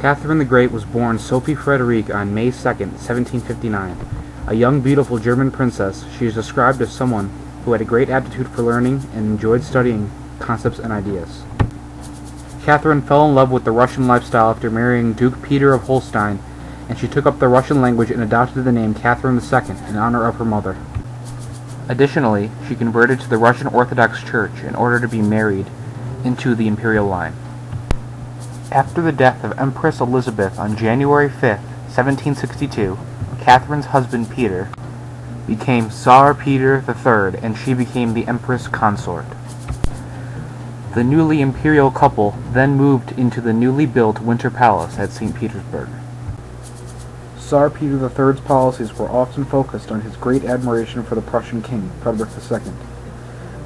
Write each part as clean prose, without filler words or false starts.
Catherine the Great was born Sophie Frederique on May 2nd, 1759. A young, beautiful German princess, she is described as someone who had a great aptitude for learning and enjoyed studying concepts and ideas. Catherine fell in love with the Russian lifestyle after marrying Duke Peter of Holstein, and she took up the Russian language and adopted the name Catherine II in honor of her mother. Additionally, she converted to the Russian Orthodox Church in order to be married into the imperial line. After the death of Empress Elizabeth on January 5, 1762, Catherine's husband Peter became Tsar Peter III, and she became the Empress Consort. The newly imperial couple then moved into the newly built Winter Palace at St. Petersburg. Tsar Peter III's policies were often focused on his great admiration for the Prussian king, Frederick II.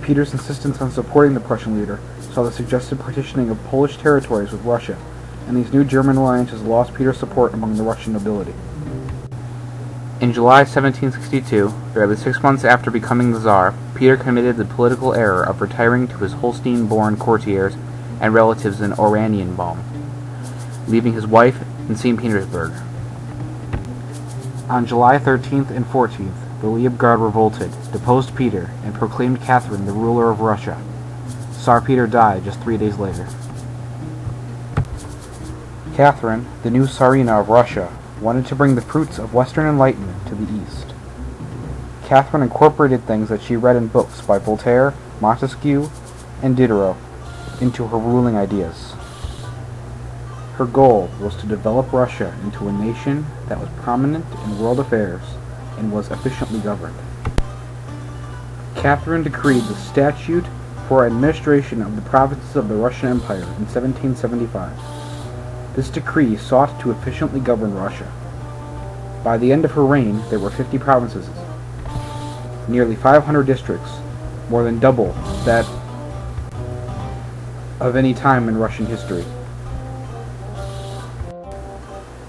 Peter's insistence on supporting the Prussian leader saw the suggested partitioning of Polish territories with Russia, and these new German alliances lost Peter's support among the Russian nobility. In July 1762, barely 6 months after becoming the Tsar, Peter committed the political error of retiring to his Holstein-born courtiers and relatives in Oranienbaum, leaving his wife in St. Petersburg. On July 13th and 14th, the Leibgard revolted, deposed Peter, and proclaimed Catherine the ruler of Russia. Tsar Peter died just 3 days later. Catherine, the new Tsarina of Russia, wanted to bring the fruits of Western Enlightenment to the East. Catherine incorporated things that she read in books by Voltaire, Montesquieu, and Diderot into her ruling ideas. Her goal was to develop Russia into a nation that was prominent in world affairs and was efficiently governed. Catherine decreed the Statute for Administration of the Provinces of the Russian Empire in 1775. This decree sought to efficiently govern Russia. By the end of her reign, there were 50 provinces, nearly 500 districts, more than double that of any time in Russian history.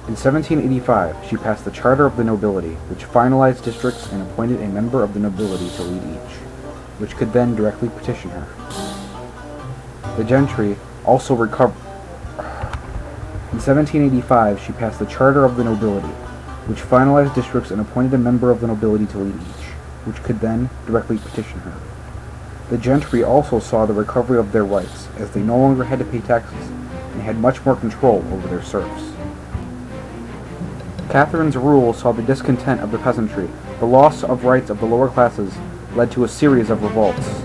In 1785, she passed the Charter of the Nobility, which finalized districts and appointed a member of the nobility to lead each, which could then directly petition her. The gentry also recovered. In 1785, she passed the Charter of the Nobility, which finalized districts and appointed a member of the nobility to lead each, which could then directly petition her. The gentry also saw the recovery of their rights, as they no longer had to pay taxes and had much more control over their serfs. Catherine's rule saw the discontent of the peasantry. The loss of rights of the lower classes led to a series of revolts.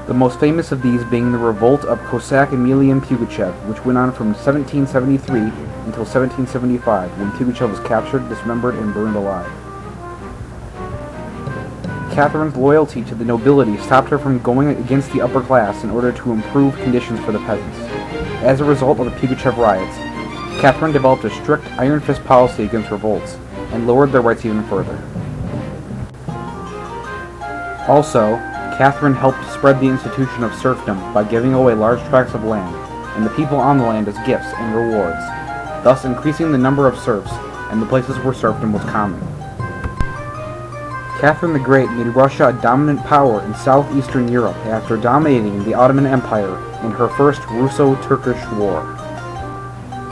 The most famous of these being the revolt of Cossack Emelian Pugachev, which went on from 1773 until 1775, when Pugachev was captured, dismembered, and burned alive. Catherine's loyalty to the nobility stopped her from going against the upper class in order to improve conditions for the peasants. As a result of the Pugachev riots, Catherine developed a strict iron fist policy against revolts, and lowered their rights even further. Also, Catherine helped spread the institution of serfdom by giving away large tracts of land, and the people on the land as gifts and rewards, thus increasing the number of serfs and the places where serfdom was common. Catherine the Great made Russia a dominant power in southeastern Europe after dominating the Ottoman Empire in her first Russo-Turkish War.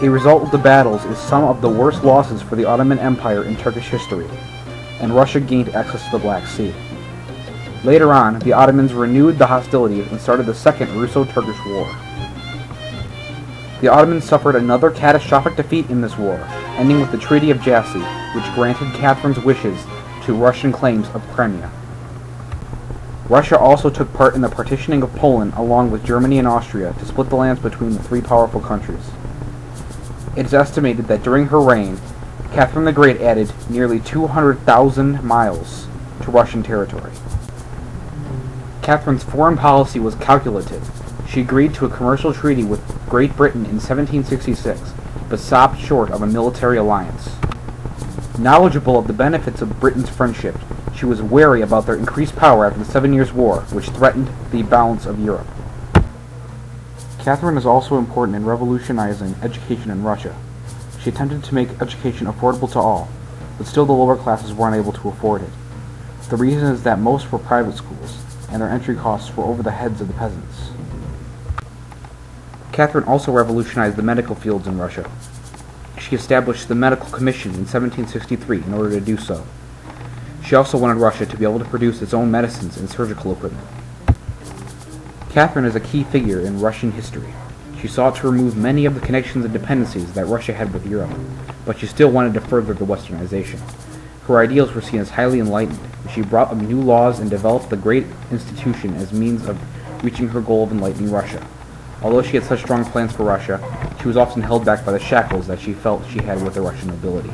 A result of the battles is some of the worst losses for the Ottoman Empire in Turkish history, and Russia gained access to the Black Sea. Later on, the Ottomans renewed the hostilities and started the Second Russo-Turkish War. The Ottomans suffered another catastrophic defeat in this war, ending with the Treaty of Jassy, which granted Catherine's wishes to Russian claims of Crimea. Russia also took part in the partitioning of Poland along with Germany and Austria to split the lands between the three powerful countries. It is estimated that during her reign, Catherine the Great added nearly 200,000 miles to Russian territory. Catherine's foreign policy was calculative. She agreed to a commercial treaty with Great Britain in 1766, but stopped short of a military alliance. Knowledgeable of the benefits of Britain's friendship, she was wary about their increased power after the 7 Years' War, which threatened the balance of Europe. Catherine is also important in revolutionizing education in Russia. She attempted to make education affordable to all, but still the lower classes were unable to afford it. The reason is that most were private schools, and their entry costs were over the heads of the peasants. Catherine also revolutionized the medical fields in Russia. She established the Medical Commission in 1763 in order to do so. She also wanted Russia to be able to produce its own medicines and surgical equipment. Catherine is a key figure in Russian history. She sought to remove many of the connections and dependencies that Russia had with Europe, but she still wanted to further the westernization. Her ideals were seen as highly enlightened, and she brought up new laws and developed the great institution as means of reaching her goal of enlightening Russia. Although she had such strong plans for Russia, she was often held back by the shackles that she felt she had with the Russian nobility.